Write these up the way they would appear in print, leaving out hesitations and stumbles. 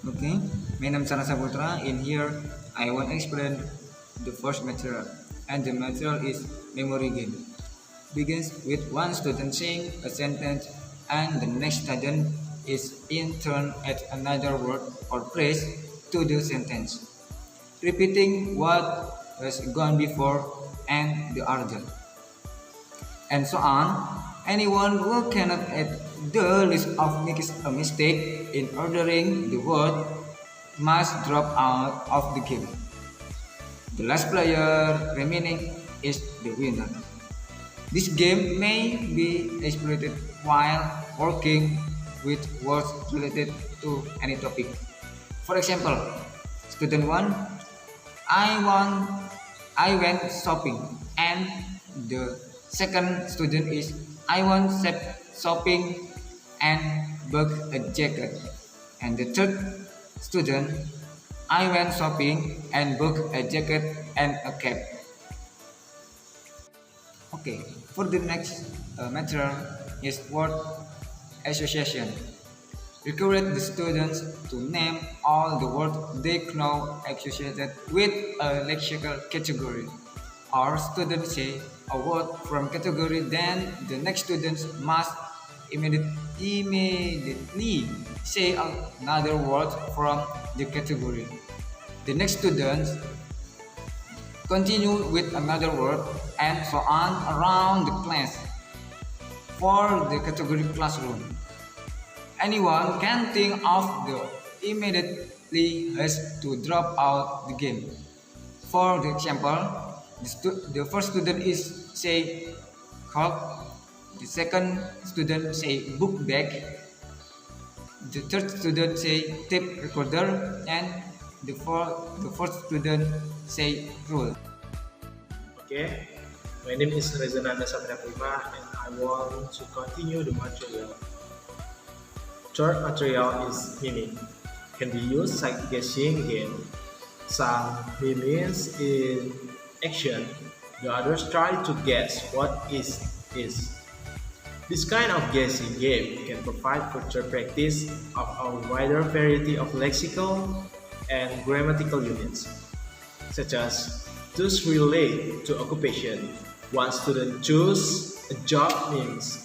Okay, my name is SAPUTRA. In here, I want to explain the first material, and the material is memory game. Begins with one student saying a sentence, and the next student is in turn at another word or phrase to the sentence, repeating what has gone before and the other, and so on. Anyone who cannot add the list of makes a mistake in ordering the word must drop out of the game. The last player remaining is the winner. This game may be exploited while working with words related to any topic. For example, student 1, I want I went shopping, and the second student is I went shopping and bought a jacket, and the third student I went shopping and bought a jacket and a cap. Okay, for the next material is word association. Encourage the students to name all the words they know associated with a lexical category. Our students say a word from category, then the next students must immediately say another word from the category. The next students continue with another word, and so on around the class. For the category classroom, anyone can think of the immediately has to drop out the game. For the example, the first student is say clock, the second student say book bag, the third student say tape recorder, and the fourth student say rule. Okay, my name is REZA and I want to continue the material. Third material is miming. Can be used like guessing game. Some mimics in action, the others try to guess what is. This kind of guessing game can provide further practice of a wider variety of lexical and grammatical units, such as those relate to occupation. One student chooses a job means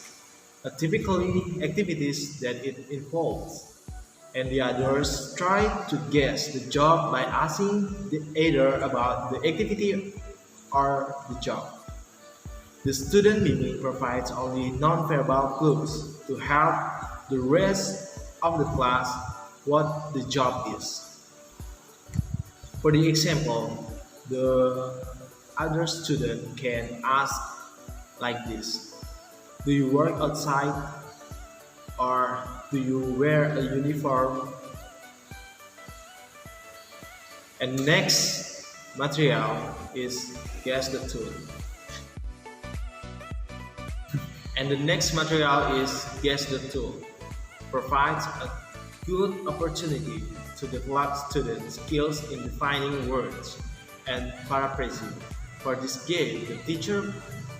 typically activities that it involves, and the others try to guess the job by asking the either about the activity or the job. The student miming provides only non-verbal clues to help the rest of the class what the job is. For the example, the other student can ask like this: do you work outside, or do you wear a uniform? And next material is guess the tool. And the next material is guess the tool. Provides a good opportunity to develop student skills in defining words and paraphrasing. For this game, the teacher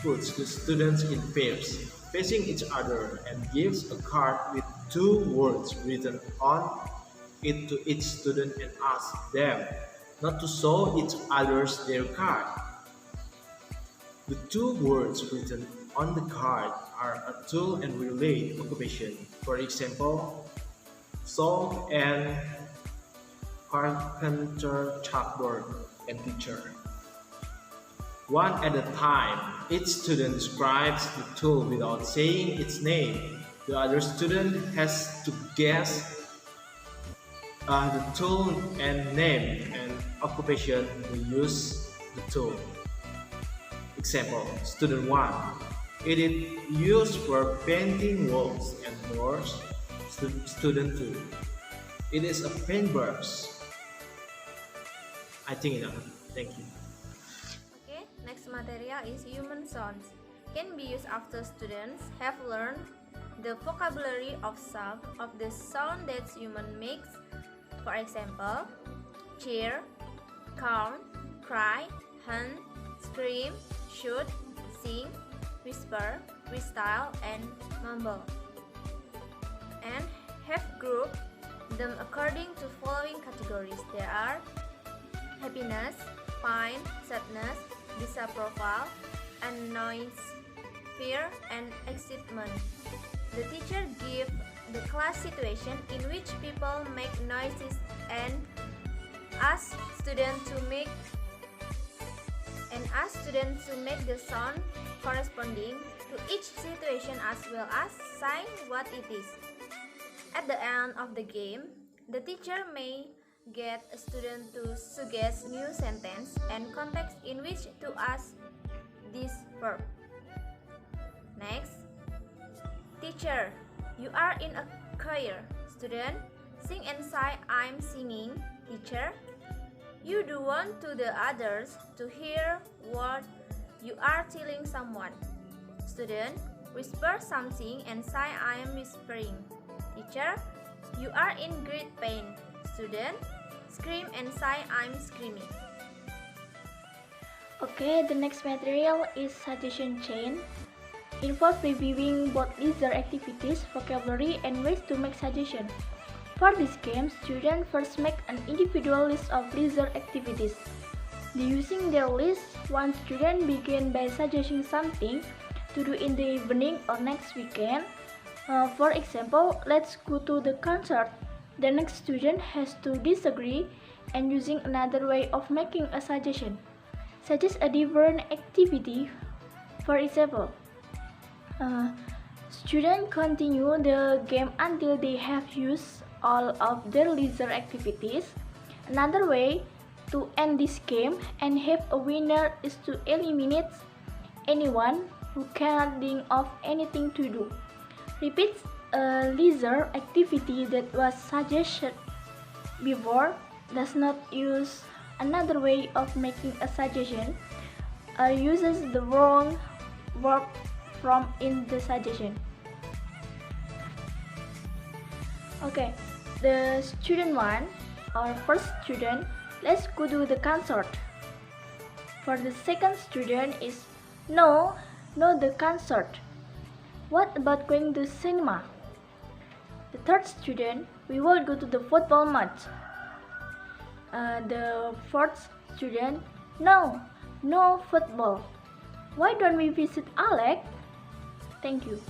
puts the students in pairs, facing each other, and gives a card with two words written on it to each student and asks them not to show each other their card. The two words written on the card are a tool and relate occupation. For example, saw and carpenter, chalkboard, and teacher. One at a time, each student describes the tool without saying its name. The other student has to guess the tool and name and occupation to use the tool. Example, student 1. It is used for painting walls and doors. Student 2. It is a paintbrush. I think enough. Thank you. Okay, next material is human sounds. Can be used after students have learned the vocabulary of some of the sound that human makes. For example, cheer, count, cry, hunt, scream, shoot, sing, whisper, freestyle, and mumble, and have grouped them according to following categories. There are happiness, pain, sadness, disapproval, annoyance, fear, and excitement. The teacher gives the class situation in which people make noises and ask students to make the sound corresponding to each situation as well as say what it is. At the end of the game, the teacher may get a student to suggest new sentence and context in which to ask this verb. Next, teacher, you are in a choir. Student, sing and say I'm singing. Teacher, you do want to the others to hear what you are telling someone. Student, whisper something and say I am whispering. Teacher, you are in great pain. Student, scream and say I'm screaming. Okay, the next material is suggestion chain. Involve reviewing both leisure activities, vocabulary, and ways to make suggestion. For this game, students first make an individual list of leisure activities. Using their list, one student begins by suggesting something to do in the evening or next weekend. For example, let's go to the concert. The next student has to disagree and using another way of making a suggestion. Suggest a different activity. For example, students continue the game until they have used all of their leisure activities. Another way to end this game and have a winner is to eliminate anyone who cannot think of anything to do. Repeat a leisure activity that was suggested before. Does not use another way of making a suggestion. Uses the wrong verb from in the suggestion. Okay, the student one, or first student, let's go to the concert. For the second student is no the concert. What about going to cinema? The third student, we will go to the football match. The fourth student, no football. Why don't we visit Alex? Thank you.